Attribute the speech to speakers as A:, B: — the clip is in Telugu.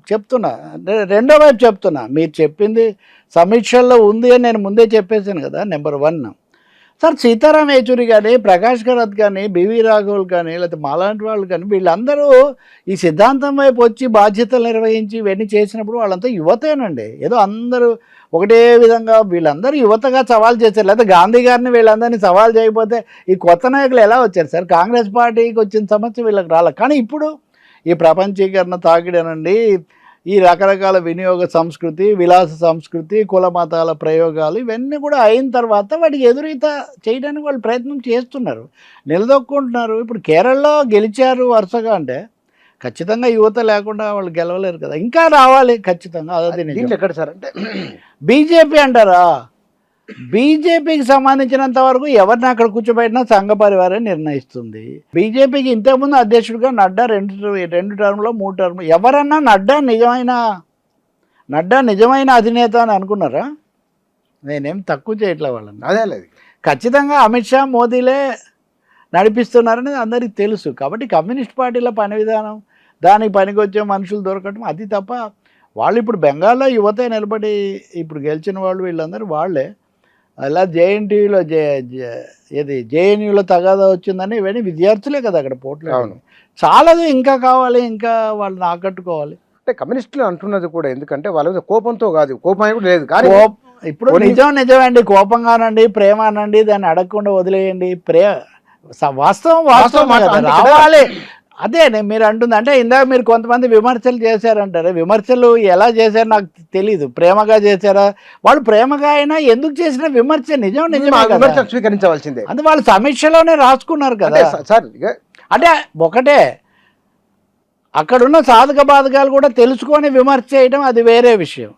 A: చెప్తున్నా అంటే రెండో వైపు చెప్తున్నా. మీరు చెప్పింది సమీక్షల్లో ఉంది అని నేను ముందే చెప్పేసాను కదా. నెంబర్ 1 సార్ సీతారాం యేచూరి కానీ, ప్రకాష్ కరాత్ కానీ, బివి రాఘవులు కానీ, లేకపోతే మాలాంటి వాళ్ళు కానీ వీళ్ళందరూ ఈ సిద్ధాంతం వైపు వచ్చి బాధ్యతలు నిర్వహించి ఇవన్నీ చేసినప్పుడు వాళ్ళంతా యువతేనండి. ఏదో అందరూ ఒకటే విధంగా వీళ్ళందరూ యువతగా సవాల్ చేశారు. లేకపోతే గాంధీ గారిని వీళ్ళందరినీ సవాల్ చేయకపోతే ఈ కొత్త నాయకులు ఎలా వచ్చారు సార్? కాంగ్రెస్ పార్టీకి వచ్చిన సమస్య వీళ్ళకి రాలే. కానీ ఇప్పుడు ఈ ప్రపంచీకరణ తాకిడనండి, ఈ రకరకాల వినియోగ సంస్కృతి, విలాస సంస్కృతి, కుల మతాల ప్రయోగాలు ఇవన్నీ కూడా అయిన తర్వాత వాటికి ఎదురీత చేయడానికి వాళ్ళు ప్రయత్నం చేస్తున్నారు, నిలదొక్కుంటున్నారు. ఇప్పుడు కేరళలో గెలిచారు వరుసగా అంటే ఖచ్చితంగా యువత లేకుండా వాళ్ళు గెలవలేరు కదా. ఇంకా రావాలి ఖచ్చితంగా. అదే
B: దీంట్లో ఎక్కడ సార్ అంటే
A: బీజేపీ అంటారా? బీజేపీకి సంబంధించినంత వరకు ఎవరిని అక్కడ కూర్చోబెట్టినా సంఘ పరివారే నిర్ణయిస్తుంది. బీజేపీకి ఇంతకుముందు అధ్యక్షుడిగా నడ్డా రెండు టర్మ్లో 3 టర్మ్లు ఎవరన్నా నడ్డా నిజమైన అధినేత అని అనుకున్నారా? నేనేం తక్కువ చేయట్లే వాళ్ళని.
B: అదే లేదు,
A: ఖచ్చితంగా అమిత్ షా మోదీలే నడిపిస్తున్నారని అందరికీ తెలుసు. కాబట్టి కమ్యూనిస్ట్ పార్టీల పని విధానం, దానికి పనికొచ్చే మనుషులు దొరకటం అది తప్ప. వాళ్ళు ఇప్పుడు బెంగాల్లో యువత నిలబడి ఇప్పుడు గెలిచిన వాళ్ళు వీళ్ళందరూ వాళ్ళే. అలా జేఎన్టీయూలో జేఎన్యూలో తగాదా వచ్చిందని ఇవన్నీ విద్యార్థులే కదా అక్కడ పోట్లు. చాలదు, ఇంకా కావాలి, ఇంకా వాళ్ళని ఆకట్టుకోవాలి.
B: అంటే కమ్యూనిస్టులు అంటున్నది కూడా ఎందుకంటే వాళ్ళ మీద కోపంతో కాదు, కోపం కూడా లేదు. కానీ
A: ఇప్పుడు నిజమండి, కోపంగానండి, ప్రేమ అనండి, దాన్ని అడగకుండా వదిలేయండి. వాస్తవం రావాలి. అదే మీరు అంటుంది. అంటే ఇందాక మీరు కొంతమంది విమర్శలు చేశారంటారు. విమర్శలు ఎలా చేశారు నాకు తెలీదు. ప్రేమగా చేశారా? వాళ్ళు ప్రేమగా అయినా ఎందుకు చేసిన విమర్శ నిజమే
B: స్వీకరించవలసిందే.
A: అంటే వాళ్ళు సమీక్షలోనే రాసుకున్నారు కదా
B: సార్.
A: అంటే ఒకటే, అక్కడున్న సాధక బాధకాలు కూడా తెలుసుకొని విమర్శ చేయడం అది వేరే విషయం.